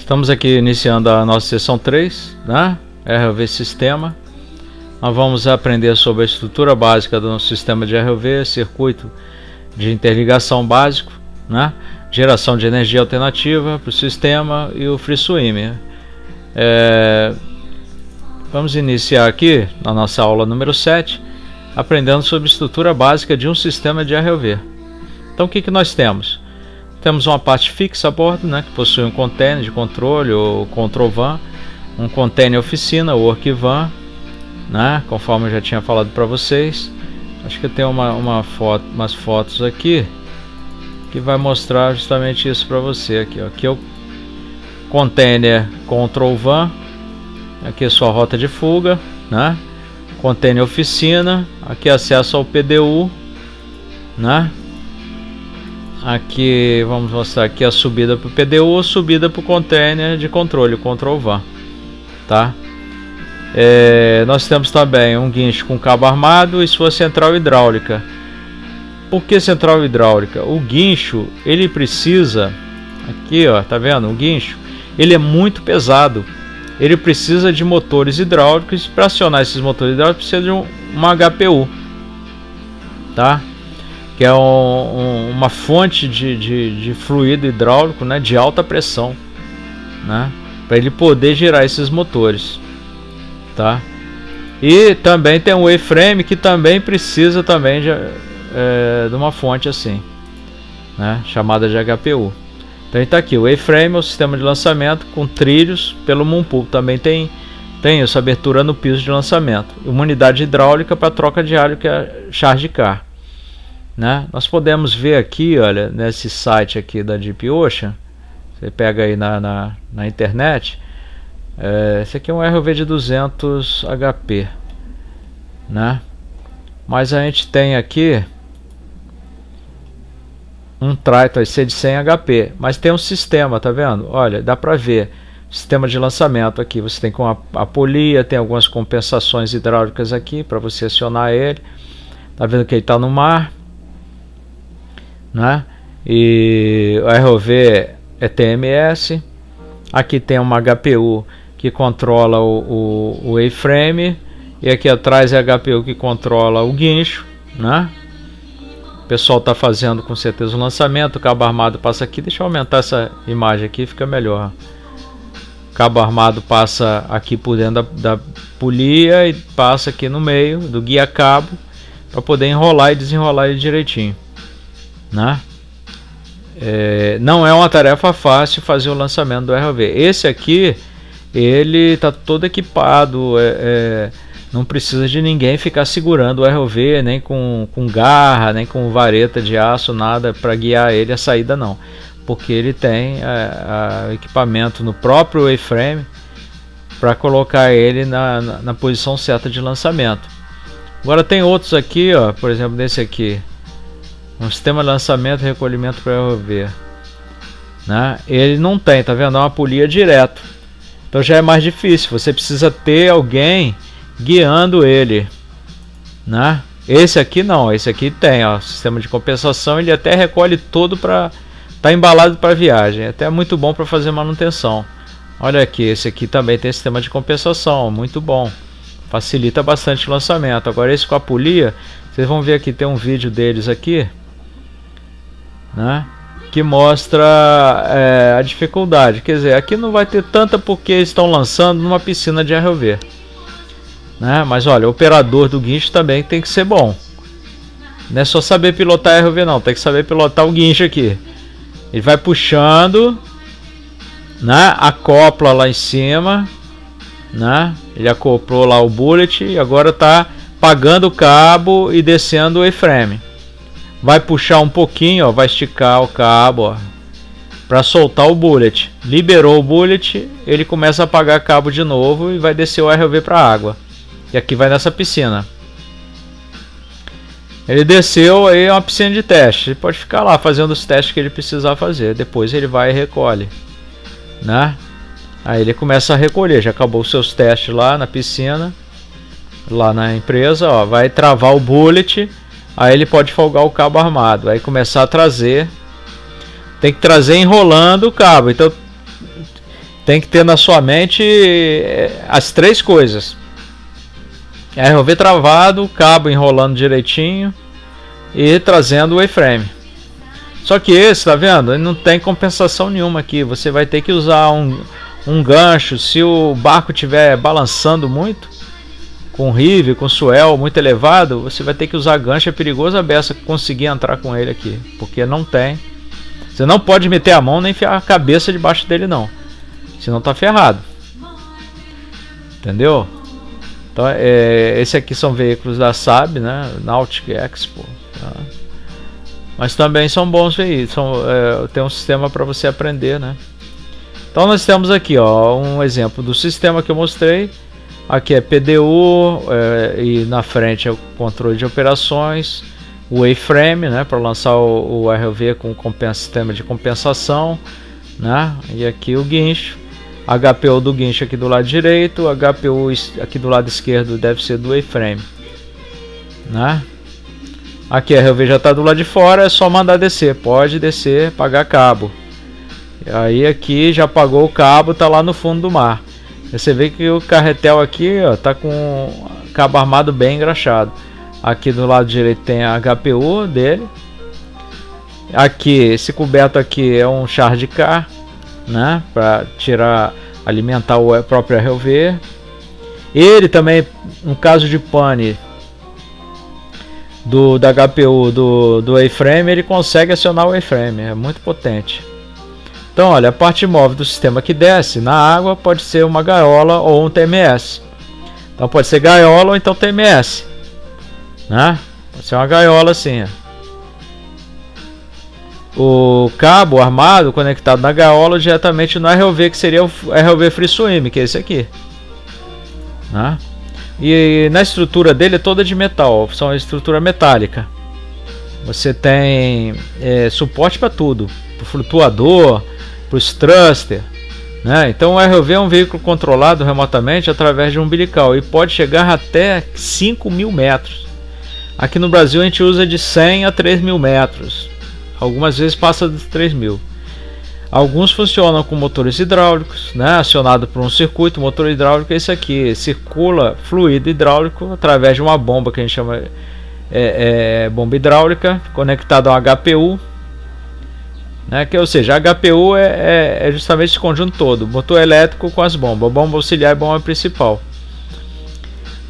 Estamos aqui iniciando a nossa sessão 3, né? ROV Sistema. Nós vamos aprender sobre a estrutura básica do nosso sistema de ROV, circuito de interligação básico, né? Geração de energia alternativa para o sistema e o free swim. Vamos iniciar aqui na nossa aula número 7, aprendendo sobre a estrutura básica de um sistema de ROV. Então o que nós temos? Temos uma parte fixa a bordo, né, que possui um container de controle ou control van, um container oficina ou work van, né, conforme eu já tinha falado para vocês. Acho que tem umas fotos aqui que vai mostrar justamente isso para você. Aqui é o container control van, aqui é sua rota de fuga, né? Container oficina, aqui acesso ao PDU, né? Aqui vamos mostrar aqui a subida para o PDU, subida para o container de controle, o control van, tá? Nós temos também um guincho com cabo armado e sua central hidráulica. Por que central hidráulica? O guincho, ele precisa, aqui ó, tá vendo? O guincho, ele é muito pesado. Ele precisa de motores hidráulicos. Para acionar esses motores hidráulicos precisa de uma HPU, tá? Que é uma fonte de fluido hidráulico, né, de alta pressão, né, para ele poder gerar esses motores, tá? E também tem um A-frame que também precisa também de uma fonte assim, né, chamada de HPU. Então está aqui o A-frame, o sistema de lançamento com trilhos pelo Moonpool. Também tem essa abertura no piso de lançamento. Uma unidade hidráulica para troca de óleo, que é charge car, né? Nós podemos ver aqui, olha, nesse site aqui da DeepOcean, você pega aí na internet, esse aqui é um ROV de 200 HP, né? Mas a gente tem aqui um Triton vai ser de 100 HP, mas tem um sistema, tá vendo? Olha, dá para ver sistema de lançamento aqui. Você tem com a polia, tem algumas compensações hidráulicas aqui para você acionar ele. Tá vendo que ele está no mar, né? E o ROV é TMS. Aqui tem uma HPU que controla o A-frame, e aqui atrás é a HPU que controla o guincho, né? O pessoal está fazendo com certeza o lançamento. O cabo armado passa aqui. Deixa eu aumentar essa imagem aqui, fica melhor. O cabo armado passa aqui por dentro da polia e passa aqui no meio do guia-cabo para poder enrolar e desenrolar ele direitinho, né? Não é uma tarefa fácil fazer o lançamento do ROV. Esse aqui, ele está todo equipado, não precisa de ninguém ficar segurando o ROV, nem com garra, nem com vareta de aço, nada para guiar ele a saída, não, porque ele tem equipamento no próprio A-frame para colocar ele na posição certa de lançamento. Agora tem outros aqui, ó, por exemplo, desse aqui, um sistema de lançamento e recolhimento para ROV, né? Ele não tem, tá vendo? É uma polia direto, então já é mais difícil. Você precisa ter alguém guiando ele, né? Esse aqui não, esse aqui tem, ó, sistema de compensação. Ele até recolhe todo para tá embalado para viagem, até muito bom para fazer manutenção. Olha aqui, esse aqui também tem sistema de compensação, muito bom, facilita bastante o lançamento. Agora esse com a polia, vocês vão ver aqui, tem um vídeo deles aqui, né, que mostra a dificuldade. Quer dizer, aqui não vai ter tanta porque estão lançando numa piscina de ROV, né? Mas olha, o operador do guincho também tem que ser bom. Não é só saber pilotar ROV não, tem que saber pilotar o guincho aqui. Ele vai puxando, né? Acopla lá em cima, né? Ele acoplou lá o bullet e agora está pagando o cabo e descendo o A-frame. Vai puxar um pouquinho, ó, vai esticar o cabo para soltar o bullet. Liberou o bullet, ele começa a apagar cabo de novo e vai descer o ROV para a água. E aqui vai nessa piscina. Ele desceu, aí é uma piscina de teste. Ele pode ficar lá fazendo os testes que ele precisar fazer. Depois ele vai e recolhe, né? Aí ele começa a recolher. Já acabou os seus testes lá na piscina, lá na empresa, ó, vai travar o bullet. Aí ele pode folgar o cabo armado. Aí começar a trazer. Tem que trazer enrolando o cabo. Então tem que ter na sua mente as 3 coisas: ROV travado, cabo enrolando direitinho e trazendo o A-frame. Só que esse, tá vendo? Ele não tem compensação nenhuma aqui. Você vai ter que usar um gancho. Se o barco estiver balançando muito, com rive, com swell muito elevado, você vai ter que usar gancho. É perigoso a beça conseguir entrar com ele aqui, porque não tem. Você não pode meter a mão nem enfiar a cabeça debaixo dele, não, senão tá ferrado. Entendeu? Então esse aqui são veículos da SAB, né? Nautic Expo, tá? Mas também são bons veículos. Tem um sistema para você aprender, né? Então nós temos aqui, ó, um exemplo do sistema que eu mostrei. Aqui é PDU, e na frente é o controle de operações, o A-frame, né, para lançar o ROV com sistema de compensação, né? E aqui o guincho, HPU do guincho aqui do lado direito, HPU aqui do lado esquerdo deve ser do A-frame, né? Aqui a ROV já está do lado de fora, é só mandar descer, pode descer, pagar cabo. E aí aqui já pagou o cabo, tá lá no fundo do mar. Você vê que o carretel aqui, ó, tá com o cabo armado bem engraxado. Aqui do lado direito tem a HPU dele. Aqui, esse coberto aqui é um charge car, né, para alimentar o próprio ROV. Ele também, no caso de pane da HPU do A-frame, ele consegue acionar o A-frame, é muito potente. Então, olha, a parte móvel do sistema que desce na água pode ser uma gaiola ou um TMS. Então pode ser gaiola ou então TMS, né? Pode ser uma gaiola assim, ó. O cabo armado conectado na gaiola diretamente no ROV, que seria o ROV Free Swim, que é esse aqui, né? E na estrutura dele é toda de metal, são estrutura metálica. Você tem suporte para tudo, para o flutuador, para os thruster, né? Então o ROV é um veículo controlado remotamente através de um umbilical e pode chegar até 5.000 metros. Aqui no Brasil a gente usa de 100 a 3.000 metros, algumas vezes passa de 3.000. Alguns funcionam com motores hidráulicos, né? Acionado por um circuito. O motor hidráulico é esse aqui, circula fluido hidráulico através de uma bomba que a gente chama bomba hidráulica, conectada a um HPU, né? Ou seja, a HPU é justamente esse conjunto todo, motor elétrico com as bombas, bomba auxiliar e bomba principal,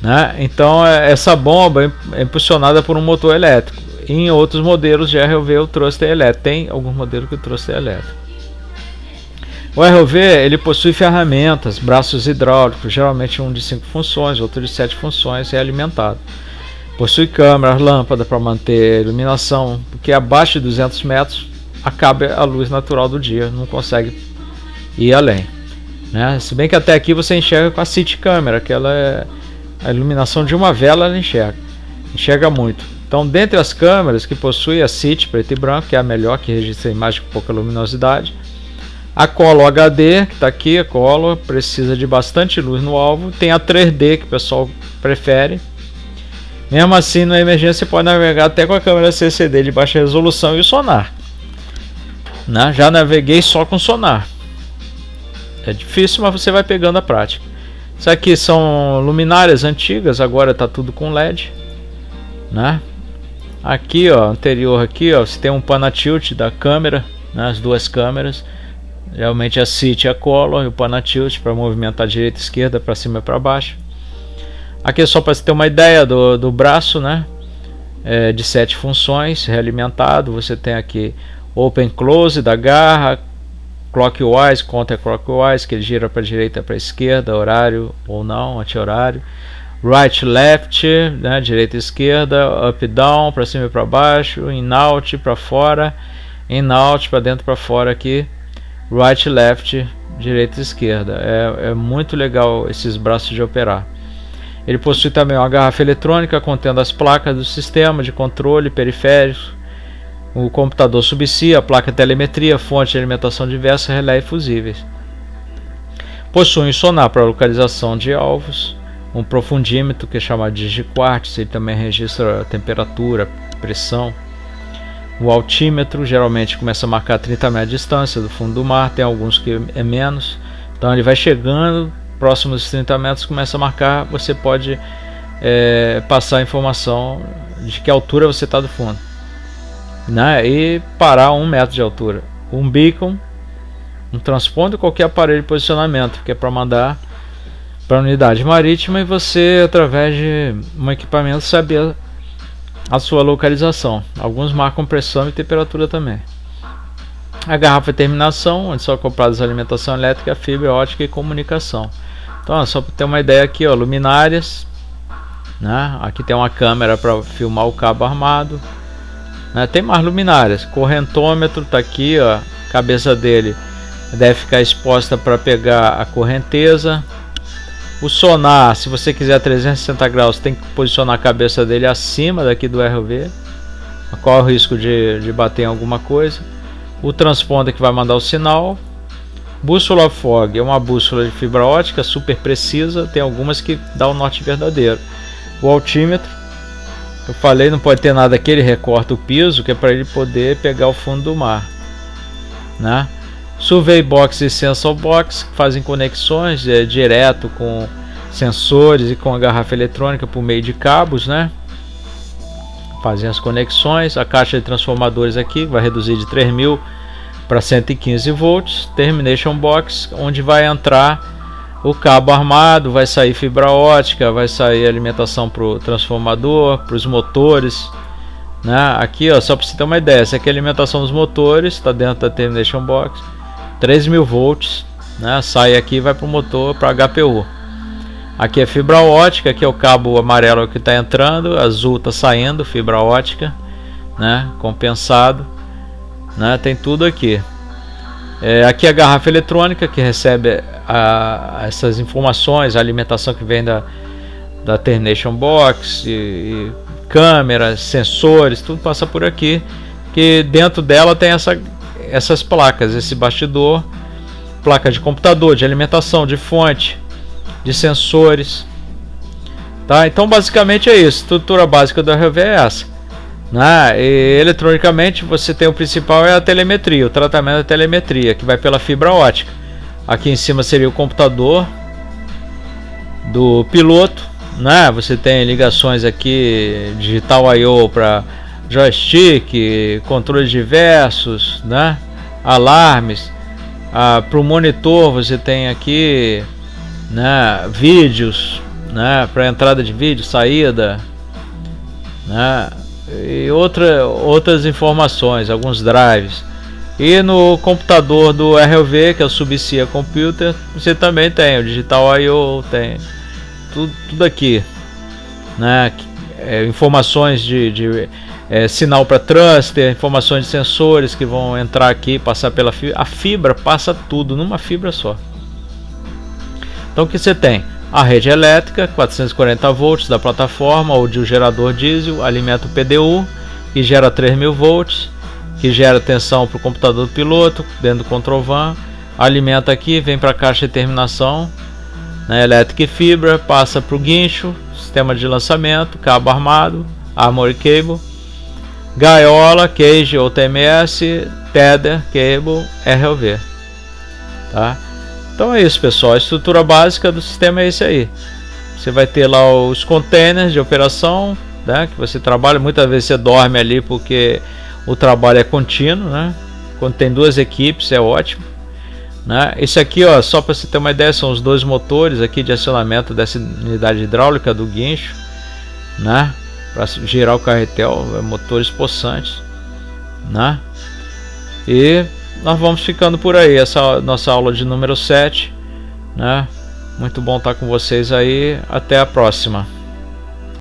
né? Então essa bomba é impulsionada por um motor elétrico. Em outros modelos de ROV o thruster é elétrico, tem alguns modelos que o thruster é elétrico. O ROV ele possui ferramentas, braços hidráulicos, geralmente um de 5 funções, outro de 7 funções, é alimentado. Possui câmeras, lâmpada para manter a iluminação, porque abaixo de 200 metros acaba a luz natural do dia, não consegue ir além, né? Se bem que até aqui você enxerga com a City Camera, que ela é a iluminação de uma vela, ela enxerga muito. Então, dentre as câmeras que possui a City preto e branco, que é a melhor, que registra a imagem com pouca luminosidade, a Color HD, que está aqui, a Color precisa de bastante luz no alvo, tem a 3D que o pessoal prefere. Mesmo assim, na emergência você pode navegar até com a câmera CCD de baixa resolução e o sonar, né? Já naveguei só com sonar, é difícil, mas você vai pegando a prática. Isso aqui são luminárias antigas, agora está tudo com LED, né? Aqui, ó, anterior aqui, ó, você tem um Panatilt da câmera, né? As duas câmeras, geralmente a City e a Color, e o Panatilt para movimentar direita e esquerda, para cima e para baixo. Aqui é só para você ter uma ideia do braço, né? De 7 funções, realimentado. Você tem aqui Open Close da garra, Clockwise, Counter Clockwise, que ele gira para a direita e para a esquerda, horário ou não, anti-horário. Right Left, né? Direita e esquerda, Up Down, para cima e para baixo, In Out para fora, In Out para dentro e para fora aqui. Right Left, direita e esquerda. É muito legal esses braços de operar. Ele possui também uma garrafa eletrônica contendo as placas do sistema de controle periféricos, o computador subsea, a placa de telemetria, fonte de alimentação diversa, relé e fusíveis. Possui um sonar para localização de alvos, um profundímetro que é chamado de digiquartz, ele também registra a temperatura, pressão. O altímetro geralmente começa a marcar 30 metros de distância do fundo do mar, tem alguns que é menos, Então ele vai chegando, próximo dos 30 metros começa a marcar, você pode passar a informação de que altura você está do fundo, né? E parar a 1 metro de altura. Um beacon, um transponder, qualquer aparelho de posicionamento, que é para mandar para a unidade marítima e você, através de um equipamento, saber a sua localização. Alguns marcam pressão e temperatura também. A garrafa de terminação, onde são compradas alimentação elétrica, fibra ótica e comunicação. Então, só para ter uma ideia aqui, ó, luminárias, né? Aqui tem uma câmera para filmar o cabo armado, né? Tem mais luminárias. Correntômetro está aqui, ó, a cabeça dele deve ficar exposta para pegar a correnteza. O sonar, se você quiser 360 graus, tem que posicionar a cabeça dele acima daqui do ROV. Qual é o risco de bater em alguma coisa? O transponder que vai mandar o sinal. Bússola fog é uma bússola de fibra ótica super precisa. Tem algumas que dá o norte verdadeiro. O altímetro, eu falei, não pode ter nada aqui, ele recorta o piso, que é para ele poder pegar o fundo do mar, né? Survey box e sensor box fazem conexões direto com sensores e com a garrafa eletrônica por meio de cabos, né? Fazem as conexões. A caixa de transformadores aqui vai reduzir de 3.000 para 115 volts. Termination box, onde vai entrar o cabo armado, vai sair fibra ótica, vai sair alimentação para o transformador, para os motores, né? Aqui, ó, só para você ter uma ideia, essa aqui é a alimentação dos motores, está dentro da termination box, 3.000 volts, né? Sai aqui e vai para o motor, para HPU. Aqui é fibra ótica, aqui é o cabo amarelo que está entrando, azul está saindo, fibra ótica, né? Compensado, né? Tem tudo aqui. Aqui é a garrafa eletrônica que recebe essas informações, a alimentação que vem da Termination Box, e câmeras, sensores, tudo passa por aqui, que dentro dela tem essas placas, esse bastidor, placa de computador, de alimentação, de fonte, de sensores, tá? Então basicamente é isso, a estrutura básica do ROV é essa, né? E eletronicamente você tem o principal, é a telemetria, o tratamento da telemetria, que vai pela fibra ótica. Aqui em cima seria o computador do piloto, né? Você tem ligações aqui, digital I/O para joystick, controles diversos, né? Alarmes. Para o monitor você tem aqui, né, vídeos, né, para entrada de vídeo, saída, né? E outras informações, alguns drives. E no computador do ROV, que é o Subsea Computer, você também tem o Digital I/O, tem tudo aqui, né? Informações de sinal para thruster, informações de sensores que vão entrar aqui, passar pela fibra. A fibra passa tudo numa fibra só. Então o que você tem? A rede elétrica, 440 volts da plataforma ou de um gerador diesel, alimenta o PDU, que gera 3.000 volts, que gera tensão para o computador do piloto, dentro do control van, alimenta aqui, vem para a caixa de terminação, né, elétrica e fibra, passa para o guincho, sistema de lançamento, cabo armado, armory cable, gaiola, cage ou TMS, tether, cable, ROV, tá? Então é isso, pessoal, a estrutura básica do sistema é esse aí. Você vai ter lá os containers de operação, né, que você trabalha, muitas vezes você dorme ali porque o trabalho é contínuo, né? Quando tem duas equipes é ótimo, né? Esse aqui, ó, só para você ter uma ideia, são os dois motores aqui de acionamento dessa unidade hidráulica do guincho, né? Para girar o carretel, motores possantes, né? E nós vamos ficando por aí, essa nossa aula de número 7, né? Muito bom estar com vocês aí, até a próxima.